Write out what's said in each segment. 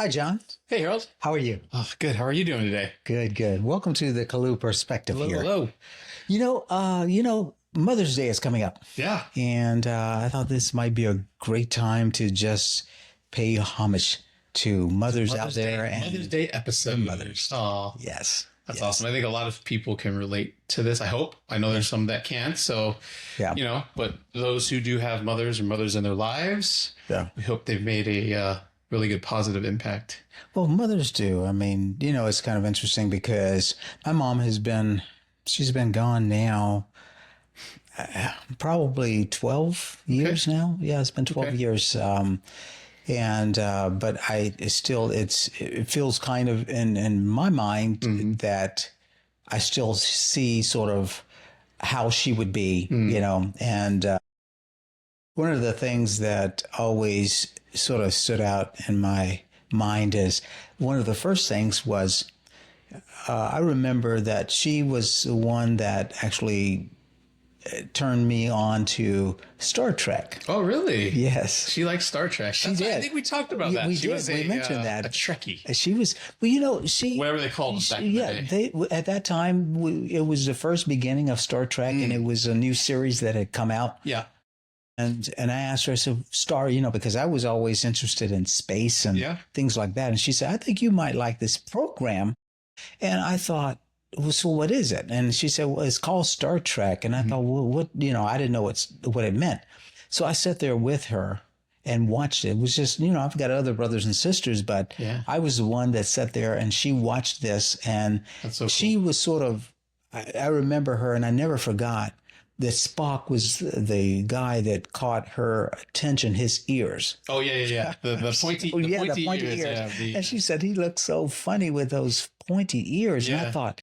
Hi, John. Hey, Harold. How are you? Oh, good. How are you doing today? Good, good. Welcome to the Lew Perspective Hello, here. hello. Mother's Day is coming up, Yeah. and I thought this might be a great time to just pay homage to mothers out there Mother's Day episode. mothers. Oh, Yes, that's yes. awesome. I think a lot of people can relate to this. I hope. I know there's some that can't. So, Yeah, but those who do have mothers or mothers in their lives, yeah. we hope they've made a really good positive impact. Well, mothers do. I mean, it's kind of interesting because my mom she's been gone now probably 12 years now. Yeah, it's been 12 Okay. years. But it feels kind of in my mind that I still see sort of how she would be, and one of the things that always sort of stood out in my mind is one of the first things was I remember that she was the one that actually turned me on to Star Trek. Oh, really? Yes. She likes Star Trek. She did. I think we talked about that. We She did. was We mentioned that. A Trekkie. She was, she, Whatever they called them back in the yeah, day. at that time, it was the first beginning of Star Trek, and it was a new series that had come out. Yeah. And I asked her, I said, Star, because I was always interested in space and things like that. And she said, I think you might like this program. And I thought, well, so what is it? And she said, well, it's called Star Trek. And I thought, well, what, I didn't know what it meant. So I sat there with her and watched it. It was just, I've got other brothers and sisters, but I was the one that sat there and she watched this. And That's so she cool. was sort of, I remember her and I never forgot that Spock was the guy that caught her attention, his ears. Oh, yeah. The pointy, The pointy ears. ears. Yeah, And she said he looked so funny with those pointy ears. And I thought,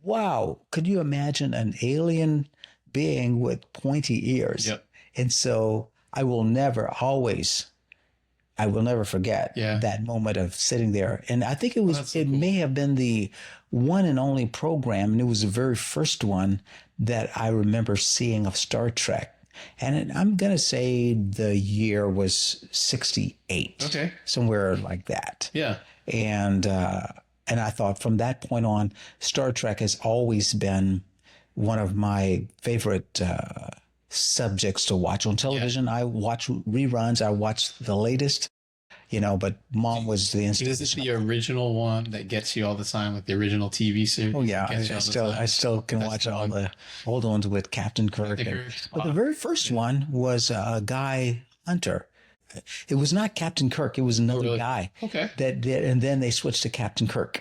wow, could you imagine an alien being with pointy ears? Yep. And so I will never forget that moment of sitting there. And I think it may have been the one and only program, and it was the very first one that I remember seeing of Star Trek. And I'm going to say the year was 68. Okay. Somewhere like that. Yeah. And I thought from that point on, Star Trek has always been one of my favorite subjects to watch on television. I watch reruns. I watch the latest, but Mom was the Is this the original one that gets you all the time, like the original TV series? Oh yeah, I still can watch all the old ones with Captain Kirk. But the very first one was a guy Hunter. It was not Captain Kirk. It was another guy. Okay. That did, and then they switched to Captain Kirk.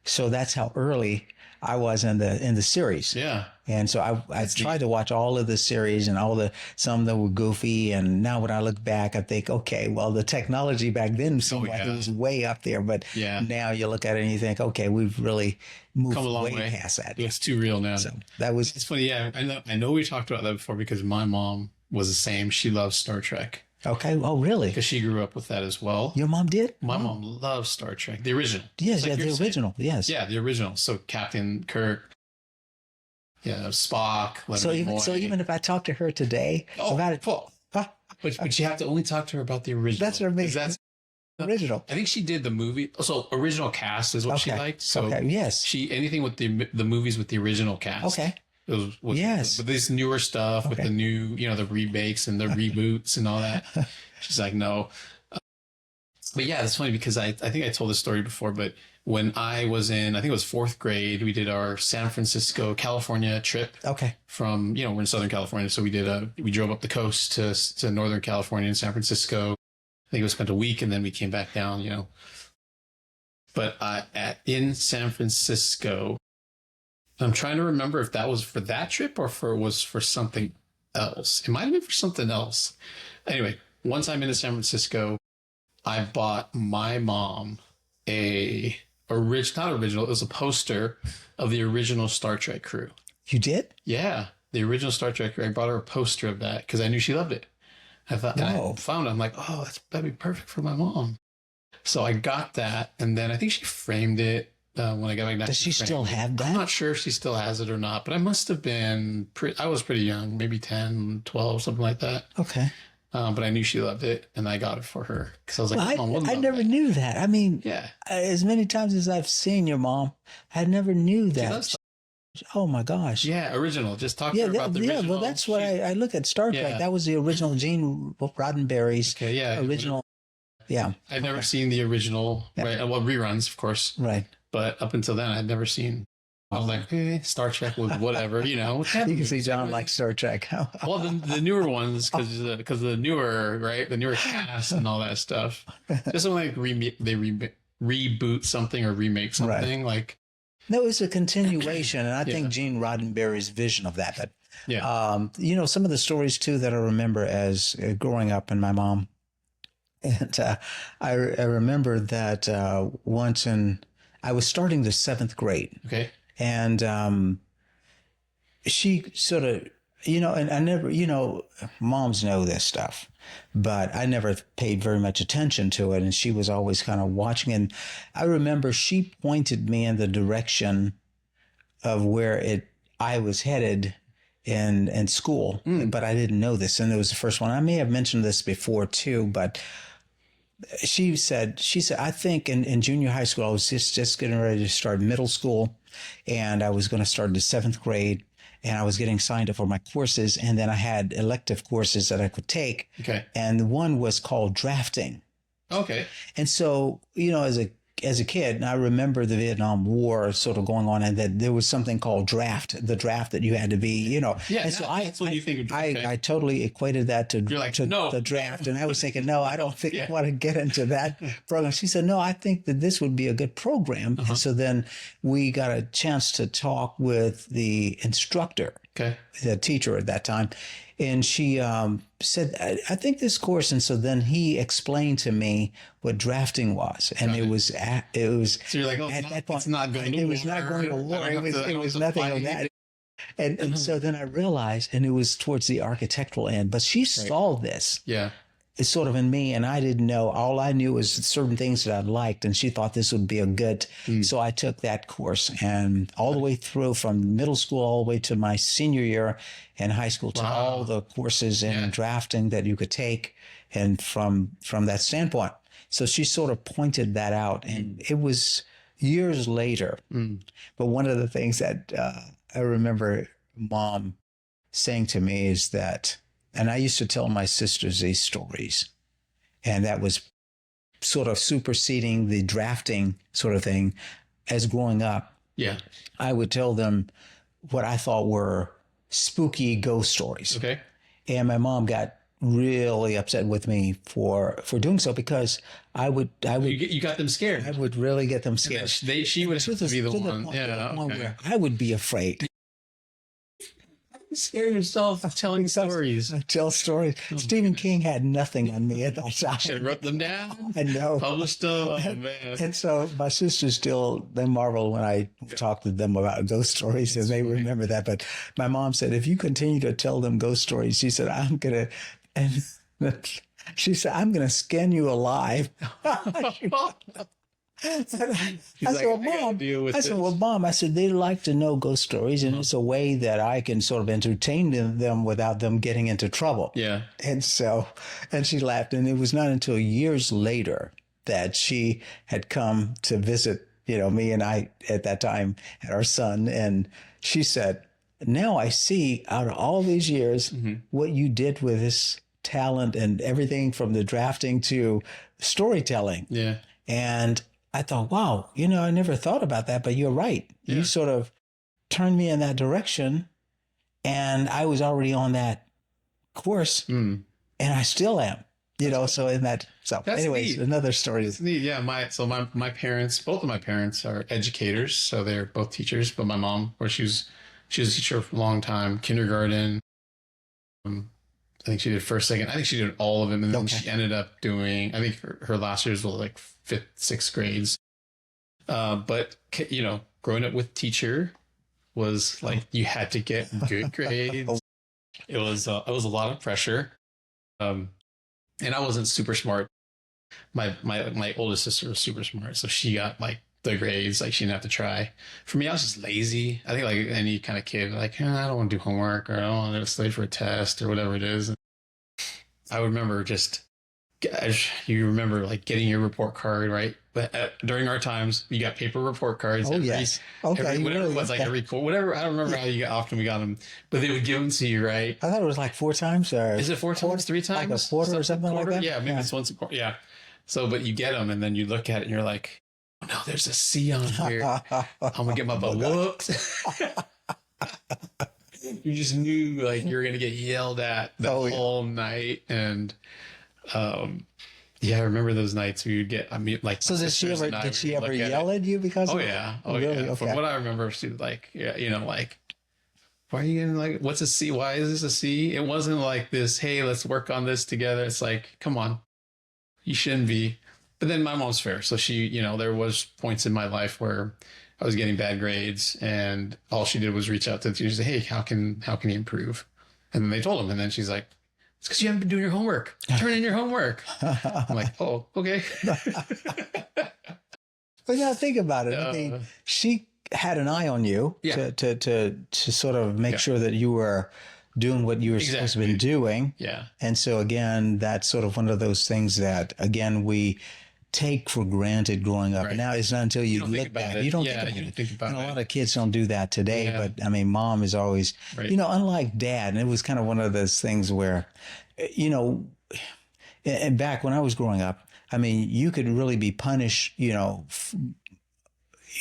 So that's how early I was in the series. Yeah. And so I tried to watch all of the series and some that were goofy. And now when I look back, I think, okay, well, the technology back then seemed like it was way up there. But now you look at it and you think, okay, we've really moved Come a long way past that. It's too real now. So that was. It's funny. Yeah. I know we talked about that before because my mom was the same. She loves Star Trek. Okay. Oh, really? Because she grew up with that as well. Your mom did? My mom loves Star Trek, the original. Yes, the original. Yes. Yeah, the original. So Captain Kirk, Spock. So even if I talk to her today about it, but you have to only talk to her about the original. That's what I mean. That's original. I think she did the movie. So original cast is what she liked. So yes, she anything with the movies with the original cast. Okay. Yes. With this newer stuff, with the new, the remakes and the reboots and all that. She's like, no. But yeah, it's funny because I think I told this story before, but when I was I think it was fourth grade, we did our San Francisco, California trip. Okay. From, we're in Southern California. So we drove up the coast to Northern California and San Francisco. I think we spent a week and then we came back down, But in San Francisco, I'm trying to remember if that was for that trip or was for something else. It might have been for something else. Anyway, once I'm in San Francisco, I bought my mom not original. It was a poster of the original Star Trek crew. You did? Yeah, the original Star Trek crew. I bought her a poster of that because I knew she loved it. I thought, and I found it. I'm like, oh, that'd be perfect for my mom. So I got that, and then I think she framed it. When I got back, does she still have that? I'm not sure if she still has it or not, but I must have been I was pretty young, maybe 10, 12, something like that. Okay. but I knew she loved it, and I got it for her because I was like, Well, Mom would I love never that. knew that. I mean, Yeah, as many times as I've seen your mom, I never knew she that. loves. Oh my gosh. Yeah, original. Just talk to Yeah, her about the yeah. Well, original. that's what I look at Star Trek. Yeah. That was the original Gene Roddenberry's Okay, yeah. original. Yeah, I'd never seen the original, Yeah. right? Well, reruns, of course, right. but up until then, I'd never seen. I was like, Star Trek was whatever, you know. You can see John likes Star Trek. Well, the newer ones, because the newer, right, the newer cast and all that stuff. Just when like reboot something or remake something, like No, it's a continuation, and I think Yeah. Gene Roddenberry's vision of that. But yeah, you know, some of the stories too that I remember as growing up, and my mom, and I remember that once I was starting the seventh grade, okay, and she sort of, you know, and I never, you know, moms know this stuff, but I never paid very much attention to it. And she was always kind of watching. And I remember she pointed me in the direction of where I was headed in school, but I didn't know this. And it was the first one. I may have mentioned this before too, but she said, I think in junior high school, I was just getting ready to start middle school, and I was going to start the seventh grade, and I was getting signed up for my courses. And then I had elective courses that I could take. okay, And one was called drafting. okay, And so, you know, as a kid, and I remember the Vietnam War sort of going on, and that there was something called the draft that you had to be, you know. yeah. And so That's what you think. Okay. I totally equated that to, You're like, to no. the draft. And I was thinking, no, I don't think Yeah. I want to get into that program. She said, no, I think that this would be a good program. And so then we got a chance to talk with the instructor, Okay, the teacher at that time. And she said, I think this course. And so then he explained to me what drafting was. And it was, so you're like, oh, at that point, it's not going to it war. was not going to war. I don't have to- It was nothing of that. And so then I realized, and it was towards the architectural end, but she saw this. Yeah, It's sort of in me, and I didn't know. All I knew was certain things that I liked, and she thought this would be a good. So I took that course, and all the way through from middle school all the way to my senior year in high school, to all the courses in drafting that you could take, and from that standpoint. So she sort of pointed that out, and it was years later. But one of the things that I remember Mom saying to me is that. And I used to tell my sisters these stories, and that was sort of superseding the drafting sort of thing. As growing up, yeah, I would tell them what I thought were spooky ghost stories. okay. And my mom got really upset with me for doing so, because I would You got them scared. I would really get them scared. She would have to be the one. To the Yeah, point okay. where I would be afraid. Scare yourself telling stories. I tell stories. Stephen King had nothing on me at that time. Should have wrote them down. I know. Published them. Oh man. And so my sisters they marvel when I talk to them about ghost stories, and they remember that. But my mom said, if you continue to tell them ghost stories, she said, I'm going to skin you alive. I said, well, Mom, they like to know ghost stories, and it's a way that I can sort of entertain them without them getting into trouble. Yeah. And she laughed. And it was not until years later that she had come to visit, you know, me and I at that time, and our son. And she said, now I see out of all these years what you did with this talent and everything from the drafting to storytelling. Yeah. And I thought, wow, you know, I never thought about that, but you're right. Yeah. You sort of turned me in that direction, and I was already on that course, and I still am, you know, so in that. So anyways, neat. Another story. It's neat. Yeah. My parents, both of my parents are educators. So they're both teachers, but my mom, she was a teacher for a long time, kindergarten. I think she did first, second. I think she did all of them. And then she ended up doing, I think her last years were like fifth, sixth grades. But, you know, growing up with teacher was like, you had to get good grades. It was a lot of pressure. And I wasn't super smart. My oldest sister was super smart. So she got like the grades, like she didn't have to try. For me, I was just lazy. I think like any kind of kid, like, I don't want to do homework, or I don't want to study for a test or whatever it is. I remember just, you remember like getting your report card, right? But during our times, you got paper report cards. Oh, yes. Okay. Every, You whatever it really, was, like every quarter, whatever. I don't remember how you got, often we got them, but they would give them to you, right? I thought it was like 4 times or Is it four quarter, times, three like a times? quarter or something like that. Yeah, maybe it's once a quarter. Yeah. So, but you get them and then you look at it and you're like, oh no, there's a C on here. I'm gonna get my butt whooped. You just knew like you were gonna get yelled at the whole night, and yeah, I remember those nights we would get. I mean, like, So did she ever yell at you because? Oh of yeah, it? oh Really? yeah. Okay. From what I remember, she was like, yeah, you know, like, why are you getting like, what's a C? Why is this a C? It wasn't like this. Hey, let's work on this together. It's like, come on, you shouldn't be. But then my mom's fair, so she, you know, there was points in my life where I was getting bad grades, and all she did was reach out to the teacher and say, "Hey, how can you improve?" And then they told him, and then she's like, "It's because you haven't been doing your homework. Turn in your homework." I'm like, "Oh, okay." But now think about it. I mean, she had an eye on you to sort of make sure that you were doing what you were supposed to be doing. Yeah. And so again, that's sort of one of those things that again we take for granted growing up. And now it's not until you look back, you don't think about it. And a lot of kids don't do that today. But I mean, mom is always, you know, unlike dad. And it was kind of one of those things where, you know, and back when I was growing up, I mean, you could really be punished, you know,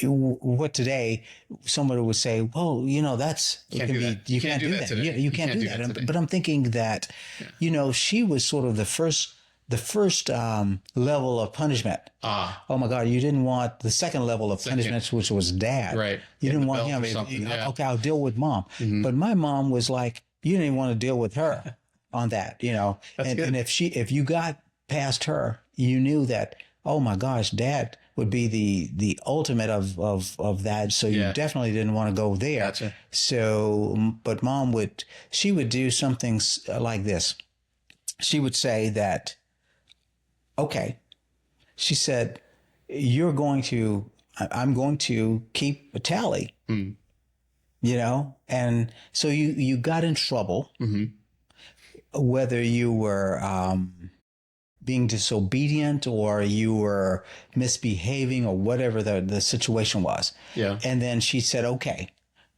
what today somebody would say, well, you know, you can't do that. You can't do that. But I'm thinking that, you know, she was sort of the first level of punishment. Oh my God, you didn't want the second level of punishment, which was dad. Right. You didn't want him. Okay, I'll deal with mom. But my mom was like, you didn't even want to deal with her on that, you know. And if you got past her, you knew that, oh my gosh, dad would be the ultimate of that. So you definitely didn't want to go there. Gotcha. So, but mom she would do something like this. She would say that, okay, she said, I'm going to keep a tally, you know? And so you got in trouble, whether you were, being disobedient or you were misbehaving or whatever the situation was. Yeah. And then she said, okay,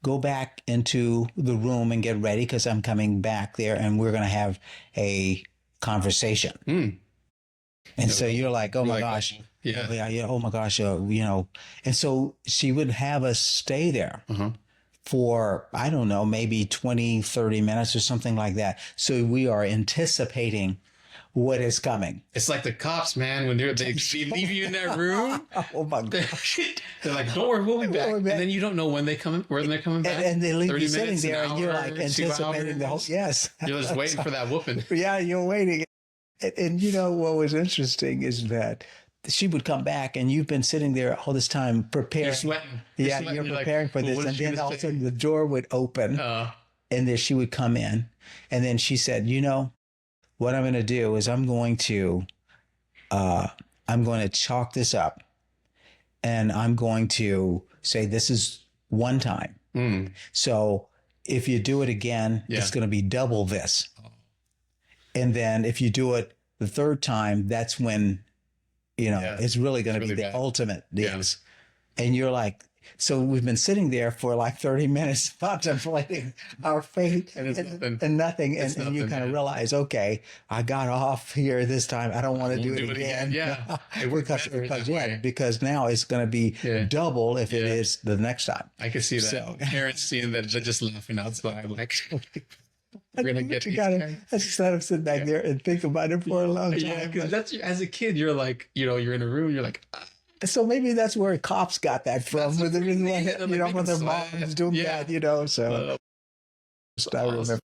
go back into the room and get ready because I'm coming back there and we're going to have a conversation. And so you're like, oh my gosh. Yeah. Oh my gosh. You know, and so she would have us stay there for, I don't know, maybe 20, 30 minutes or something like that. So we are anticipating what is coming. It's like the cops, man, when they leave you in that room. Oh my gosh. They're like, don't worry, we'll be back. And then you don't know when they're coming back. And they leave you sitting there and you're like anticipating the whole, yes. You're just waiting for that whooping. Yeah, you're waiting. And you know, what was interesting is that she would come back and you've been sitting there all this time preparing. You're sweating. You're preparing for this. And then all of a sudden the door would open and then she would come in. And then she said, you know, what I'm going to do is I'm going to chalk this up and I'm going to say this is one time. So if you do it again, it's going to be double this. And then if you do it the third time, that's when, you know, it's really going to be the ultimate deals. And you're like, so we've been sitting there for like 30 minutes contemplating our fate and nothing. And you kind of realize, okay, I got off here this time. I don't want to do it again. Yeah. because now it's going to be double if it is the next time. I can see that. So, parents seeing that, they're just laughing outside like, we're going to get I just let them sit back there and think about it for a long time. Yeah, because that's, as a kid, you're like, you know, you're in a room, you're like, so maybe that's where cops got that from, with you know, when their moms doing that, you know. So I remember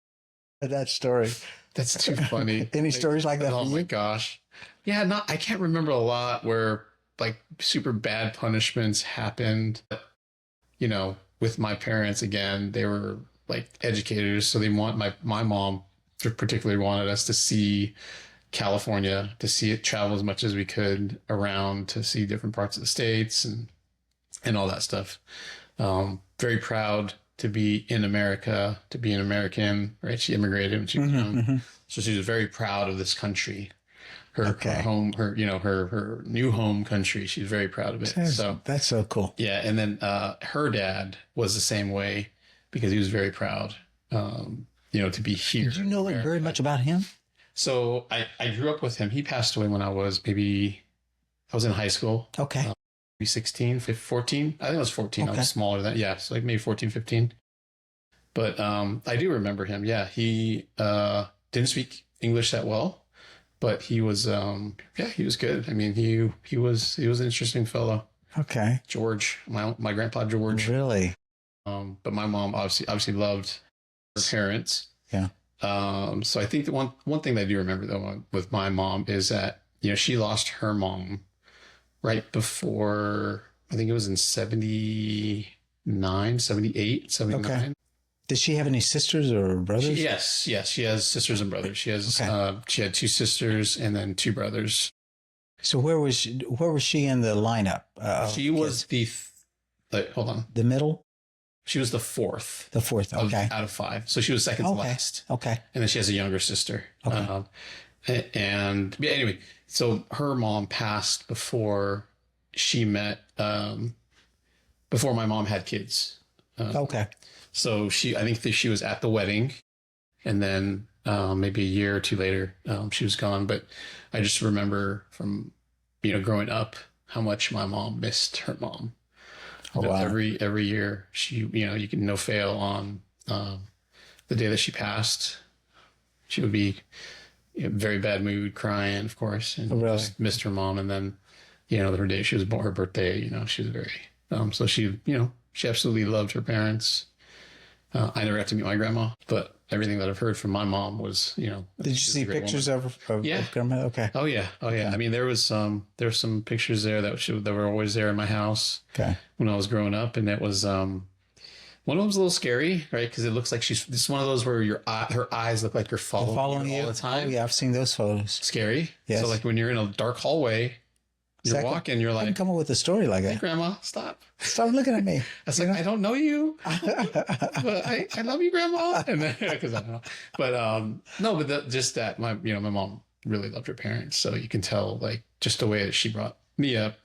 that story. That's too funny. Any stories like that? Oh my gosh. Yeah, I can't remember a lot where like super bad punishments happened. You know, with my parents, again, they were like educators, so my mom particularly wanted us to see California, to see it, travel as much as we could around, to see different parts of the states and all that stuff. Very proud to be in America, to be an American, right? She immigrated when she was young. So she was very proud of this country, her home, her, her new home country. She's very proud of it. That's so cool. Yeah. And then, her dad was the same way because he was very proud, to be here. Did you know very much about him? So I grew up with him. He passed away when I was in high school. Okay. Maybe 16, 15, 14. I think I was 14. Okay. I was smaller than that. Yeah. So like maybe 14, 15. But I do remember him. Yeah. He didn't speak English that well, but he was, he was good. I mean, he was an interesting fellow. Okay. George, my grandpa George. Really? But my mom obviously loved her parents. Yeah. So I think the one thing that I do remember though with my mom is that, she lost her mom right before, I think it was in 79, 78, 79. Okay. Did she have any sisters or brothers? Yes. She has sisters and brothers. She had 2 sisters and then 2 brothers. So where was she in the lineup? She was hold on. The middle? She was the 4th. The 4th, okay. Out of 5. So she was second to last. Okay. And then she has a younger sister. Okay. And yeah, anyway, so her mom passed before she met, before my mom had kids. Okay. So I think that she was at the wedding, and then maybe a year or 2 later, she was gone. But I just remember from, growing up how much my mom missed her mom. Oh, wow. Every year she, you can no fail on the day that she passed, she would be in very bad mood, crying, of course, and just missed her mom. And then, her day she was born, her birthday, she was very, so she, she absolutely loved her parents. I never got to meet my grandma, but everything that I've heard from my mom was, Did you see pictures of grandma? Okay. Oh yeah. I mean, there was some pictures there that were always there in my house. Okay. When I was growing up, and it was one of them's a little scary, right? Because it looks like it's one of those where her eyes look like they're following you all the time. Oh yeah, I've seen those photos. Scary. Yes. So like when you're in a dark hallway, you're walking, you're like, I can come up with a story like that. Hey, Grandma, stop Looking at me. I was like, I don't know you, but I love you, Grandma. And then, because I don't know, but no, but just that my mom really loved her parents, so you can tell like just the way that she brought me up.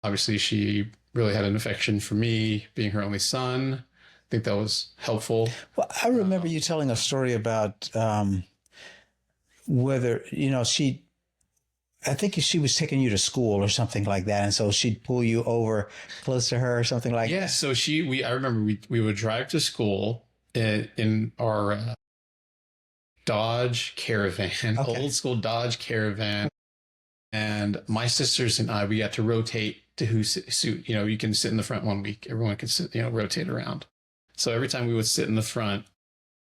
Obviously, she really had an affection for me, being her only son. I think that was helpful. Well, I remember you telling a story about whether I think she was taking you to school or something like that, and so she'd pull you over close to her or something like that. Yeah, so I remember we would drive to school in our Dodge Caravan, old school Dodge Caravan, and my sisters and I, we got to rotate to who suit. You can sit in the front one week, everyone could sit, rotate around. So every time we would sit in the front,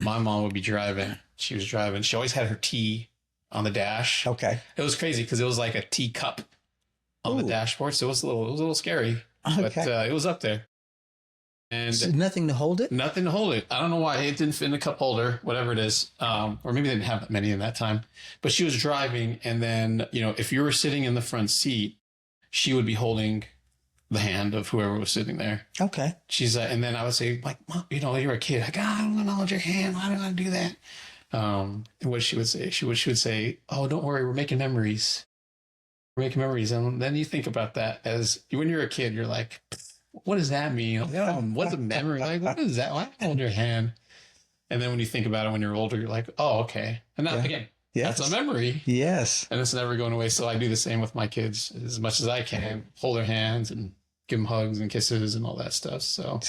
my mom would be driving. She was driving. She always had her tea on the dash. Okay. It was crazy because it was like a teacup on the dashboard. So it was a little scary, but it was up there. And so nothing to hold it? Nothing to hold it. I don't know why it didn't fit in a cup holder, whatever it is. Or maybe they didn't have that many in that time, but she was driving. And then, if you were sitting in the front seat, she would be holding the hand of whoever was sitting there. Okay. She's and then I would say, like, Mom, you're a kid. Like, I don't want to hold your hand. Why do I do that? And what she would say, she would say, oh, don't worry, we're making memories. We're making memories. And then you think about that as when you're a kid, you're like, what does that mean? What's a memory? Like, what is that? Why hold your hand? And then when you think about it when you're older, you're like, oh, okay. And now again, that's a memory. Yes. And it's never going away. So I do the same with my kids as much as I can. Hold their hands and give them hugs and kisses and all that stuff. So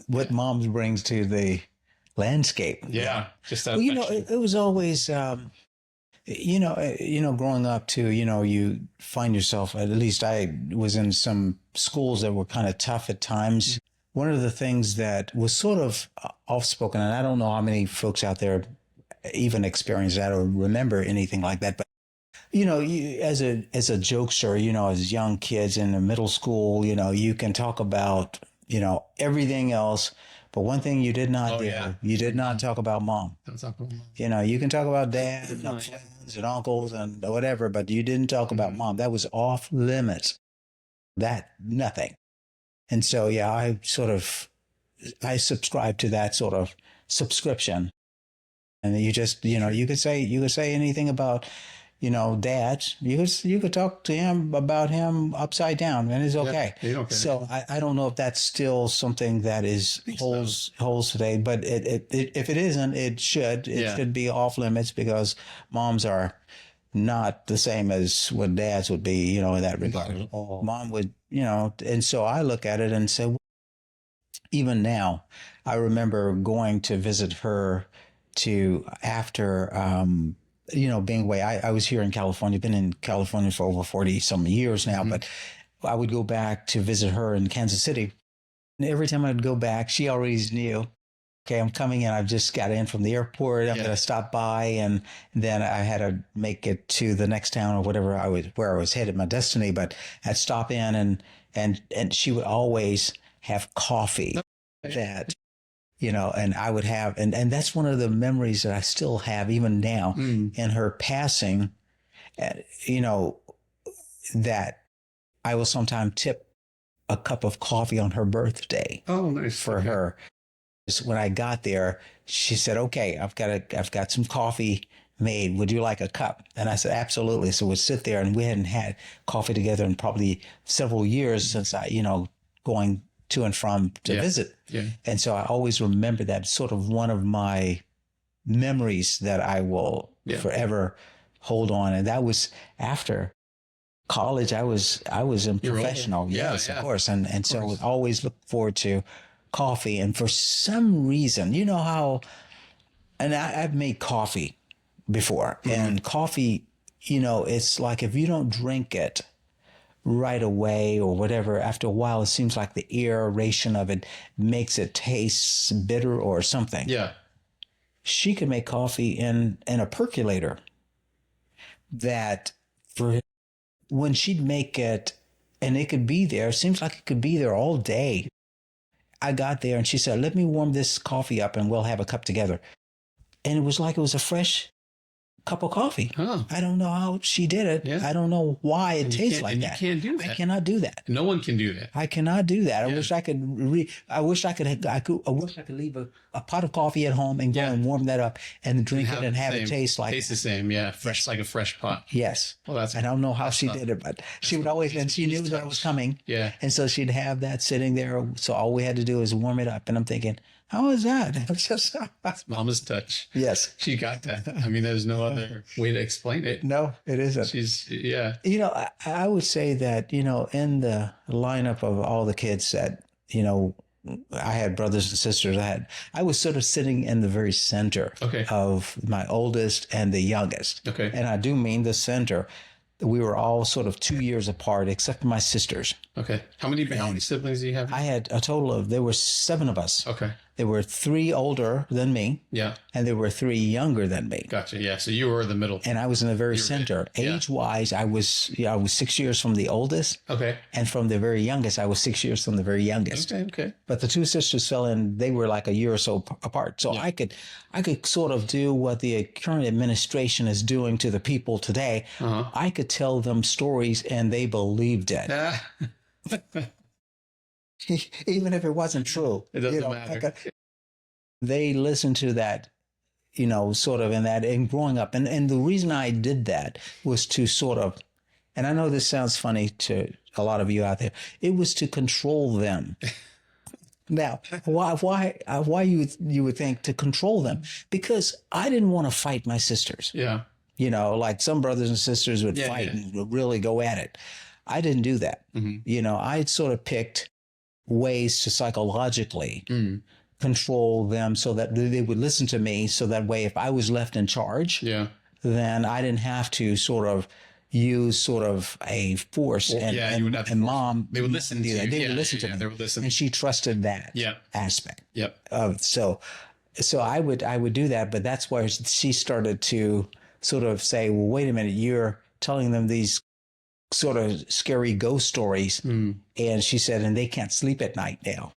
what moms brings to the landscape. Yeah. Just that. Well, it was always, growing up too, you find yourself, at least I was in some schools that were kind of tough at times. One of the things that was sort of off-spoken, and I don't know how many folks out there even experience that or remember anything like that, but as a jokester, as young kids in the middle school, you can talk about, everything else. But one thing you did not do, you did not talk about mom. Don't talk about mom. You can talk about dad and friends and uncles and whatever, but you didn't talk about mom. That was off limits. Nothing. And so, I sort of I subscribe to that sort of subscription. And you just, you could say anything about, dad. You could talk to him about him upside down, and it's okay. they don't care. So I don't know if that's still something that is holds today, but if it isn't, it should be off limits, because moms are not the same as what dads would be, in that regard. Mom would, and so I look at it and say, even now, I remember going to visit her after, being away. I was here in California, been in California for over 40 some years now, but I would go back to visit her in Kansas City. And every time I'd go back, she always knew, okay, I'm coming in. I've just got in from the airport. I'm going to stop by. And then I had to make it to the next town or whatever where I was headed, my destiny. But I'd stop in and she would always have coffee that, and I would have, and that's one of the memories that I still have even now in her passing, that I will sometimes tip a cup of coffee on her birthday. Oh, nice. For her. When I got there, she said, okay, I've got some coffee made. Would you like a cup? And I said, absolutely. So we'd sit there, and we hadn't had coffee together in probably several years since going to and from to visit. Yeah. And so I always remember that, sort of one of my memories that I will forever hold on. And that was after college. I was in professional. Yes, of course. And so I would always look forward to coffee. And for some reason, I've made coffee before, and coffee, it's like, if you don't drink it right away or whatever, after a while, it seems like the aeration of it makes it taste bitter or something. Yeah. She could make coffee in a percolator that, for when she'd make it, and it could be there, it seems like it could be there all day. I got there and she said, let me warm this coffee up and we'll have a cup together. And it was like it was a fresh cup of coffee. Huh. I don't know how she did it. Yeah. I don't know why it tastes like that. You can't do that. I cannot do that. No one can do that. I cannot do that. Yeah. I wish I could. I wish I could leave a pot of coffee at home and go and warm that up and drink it and have it taste like. Taste the same, yeah. Fresh, like a fresh pot. Yes. Well, I don't know how she did it, but she would always, and she knew that I was coming. Yeah. And so she'd have that sitting there. So all we had to do is warm it up. And I'm thinking, how is that? It's just Mama's touch. Yes. She got that. I mean, there's no other way to explain it. No, it isn't. I would say that, in the lineup of all the kids that, I had brothers and sisters. I was sort of sitting in the very center of my oldest and the youngest. Okay. And I do mean the center. We were all sort of 2 years apart, except for my sisters. Okay. How many siblings do you have? I had a total of, there were 7 of us. Okay. There were 3 older than me. Yeah. And there were 3 younger than me. Gotcha. Yeah. So you were the middle. And I was in the very center. Age-wise, I was 6 years from the oldest. Okay. And from the very youngest, I was 6 years from the very youngest. Okay. But the 2 sisters fell in, they were like a year or so apart. So I could sort of do what the current administration is doing to the people today. Uh-huh. I could tell them stories and they believed it. Even if it wasn't true. It doesn't matter. They listened to that, sort of in that, and growing up. And the reason I did that was to sort of, and I know this sounds funny to a lot of you out there, it was to control them. Now, why you would think to control them? Because I didn't want to fight my sisters. Yeah. Like some brothers and sisters would fight and would really go at it. I didn't do that. Mm-hmm. I sort of picked ways to psychologically control them so that they would listen to me. So that way, if I was left in charge, then I didn't have to sort of use sort of a force. And mom, they would listen to you. They would listen to me. They would listen. And she trusted that aspect. Yep. So I would do that, but that's where she started to sort of say, well, wait a minute, you're telling them these sort of scary ghost stories. And she said, and they can't sleep at night now.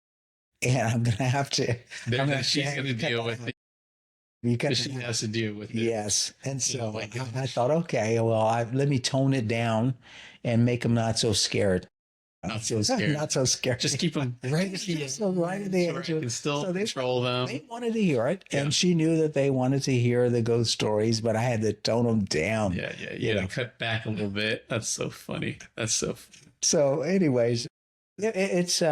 And I'm going to have to. She's going to deal with it. She has to deal with it. Yes. And so I thought, okay, well, let me tone it down and make them not so scared. not so scary. Not so scary. Just keep them right at the So right at the edge. You can still control them. They wanted to hear it, Yeah. and she knew that they wanted to hear the ghost stories, but I had to tone them down. Yeah. You know, cut back a little bit. That's so funny. So, anyways, it's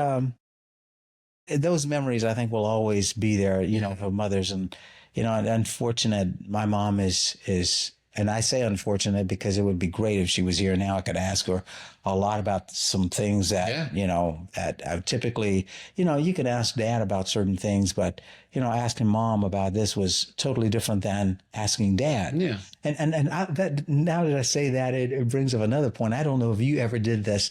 those memories I think will always be there, you know, for mothers. And, you know, unfortunate, my mom is, and I say unfortunate because it would be great if she was here now. I could ask her a lot about some things that, you know, that I typically, you know, you could ask dad about certain things, but, you know, asking mom about this was totally different than asking dad. Yeah. That now that I say that, it brings up another point. I don't know if you ever did this,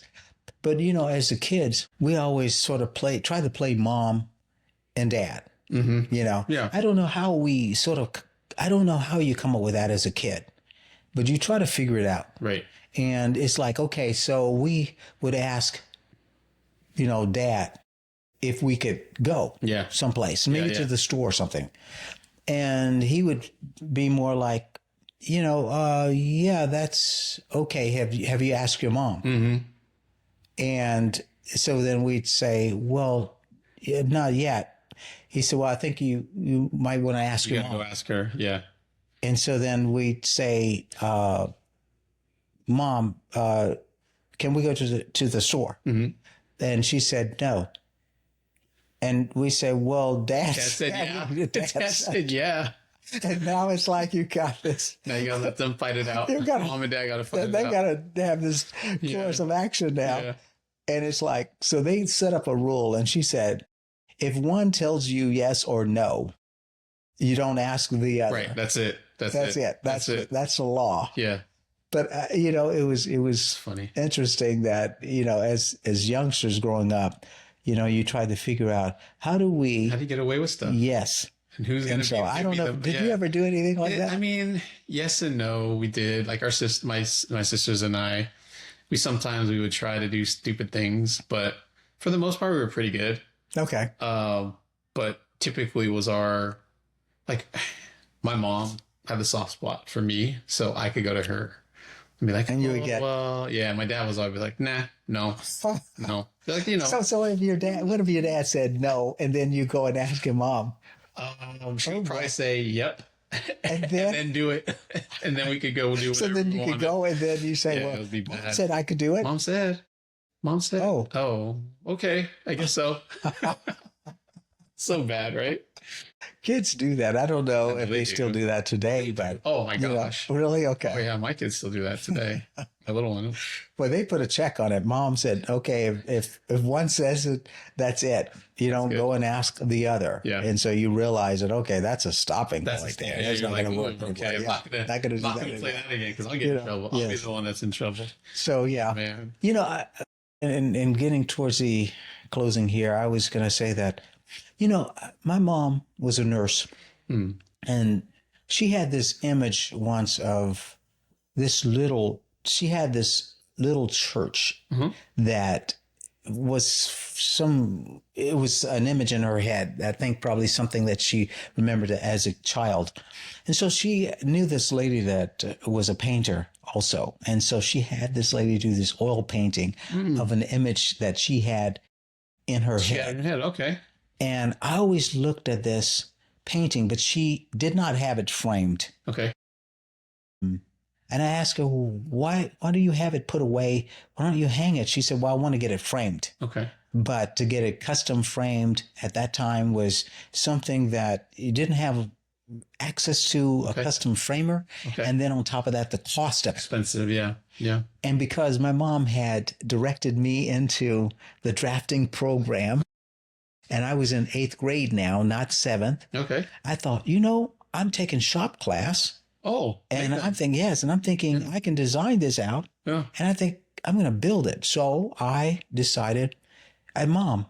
but, you know, as the kids, we always sort of try to play mom and dad, you know? Yeah. I don't know how I don't know how you come up with that as a kid, but you try to figure it out. Right. And it's like, okay, so we would ask, you know, dad if we could go someplace, maybe to the store or something. And he would be more like, you know, yeah, that's okay. Have you asked your mom? Mm-hmm. And so then we'd say, well, not yet. He said, well, I think you might want to ask your mom. Go ask her. Yeah. And so then we'd say, Mom, can we go to the store? Mm-hmm. And she said, no. And we say, well, Dad said yeah. And now it's like you got this. Now you gotta let them fight it out. Mom and dad gotta fight it out. They gotta have this course of action now. Yeah. And it's like, so they set up a rule. And she said, if one tells you yes or no, you don't ask the other. Right. That's it. That's it. That's the law. Yeah. But you know, it was funny, interesting that, you know, as youngsters growing up, you know, you try to figure out how do you get away with stuff? Yes. And who's going to be? I don't know. Did you ever do anything like that? I mean, yes and no. We did. Like my sisters and I, we would try to do stupid things, but for the most part, we were pretty good. Okay. But typically was my mom had a soft spot for me, so I could go to her and be like, and you would get, well, yeah. My dad was always like, nah, no. Like, you know. So what if your dad said no, and then you go and ask your mom? She'd probably say, yep. And then do it. And then we could go do whatever. So then you could go and then you say, well, Mom said I could do it. Mom said, oh, okay. I guess so. So bad, right? Kids do that. I don't know if they still do that today, but oh my gosh. You know, really? Okay. Oh yeah, my kids still do that today. My little one. Well, they put a check on it. Mom said, okay, if one says it, that's it. You don't go and ask the other. Yeah. And so you realize that, okay, that's a stopping point there. It's not going to work. Okay, I'm not going to play that again because I'll get in trouble. I'll be the one that's in trouble. So yeah, man. You know, in getting towards the closing here, I was going to say that, you know, my mom was a nurse, and she had this image once of this little church that was it was an image in her head. I think probably something that she remembered as a child. And so she knew this lady that was a painter also. And so she had this lady do this oil painting of an image that she had in her head. Okay. And I always looked at this painting, but she did not have it framed. Okay. And I asked her, why do you have it put away? Why don't you hang it? She said, well, I want to get it framed. Okay. But to get it custom framed at that time was something that you didn't have access to a custom framer. Okay. And then on top of that, the cost of it. Expensive, yeah. Yeah. And because my mom had directed me into the drafting program, and I was in 8th grade now, not 7th. Okay. I thought, you know, I'm taking shop class. Oh. And I'm thinking, yes. And I'm thinking, I can design this out. Yeah. And I think I'm going to build it. So I decided, hey, Mom,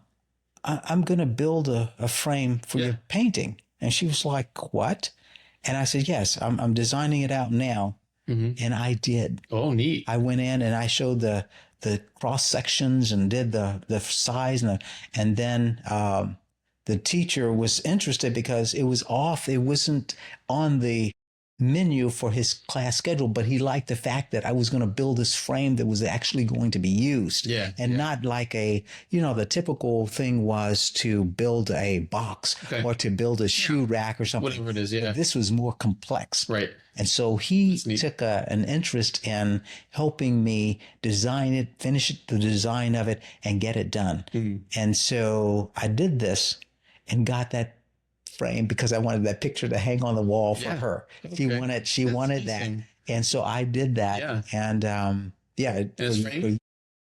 I'm going to build a frame for your painting. And she was like, what? And I said, yes, I'm designing it out now. Mm-hmm. And I did. Oh, neat. I went in and I showed the cross sections and did the size and then the teacher was interested because it was off. It wasn't on the menu for his class schedule, but he liked the fact that I was going to build this frame that was actually going to be used. Yeah. And not like a, the typical thing was to build a box or to build a shoe rack or something. Whatever it is, yeah. But this was more complex. Right. And so he took an interest in helping me design it, finish the design of it, and get it done. And so I did this and got that frame because I wanted that picture to hang on the wall for her. Okay. She wanted that. And so I did that. Yeah. And it's framed?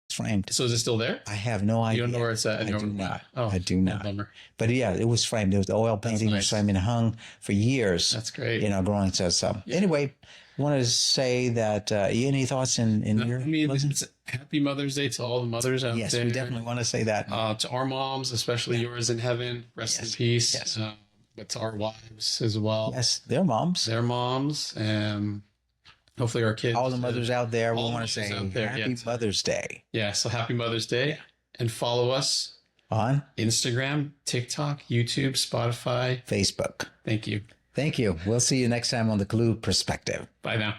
It's framed. So is it still there? I have no idea. You don't know where it's at? I do not. Oh, I do not. Bummer. But yeah, it was framed. It was the oil painting was framed and hung for years. That's great. Growing so. Anyway, I wanted to say that any thoughts in your it's happy Mother's Day to all the mothers out there. Yes, we definitely want to say that. To our moms, especially yours in heaven, rest in peace. Yes. But to our wives as well. Yes, their moms. Their moms. And hopefully our kids. All the mothers out there, we want to say happy Mother's Day. Yeah, so happy Mother's Day. And follow us on Instagram, TikTok, YouTube, Spotify, Facebook. Thank you. Thank you. We'll see you next time on the Lew Perspective. Bye now.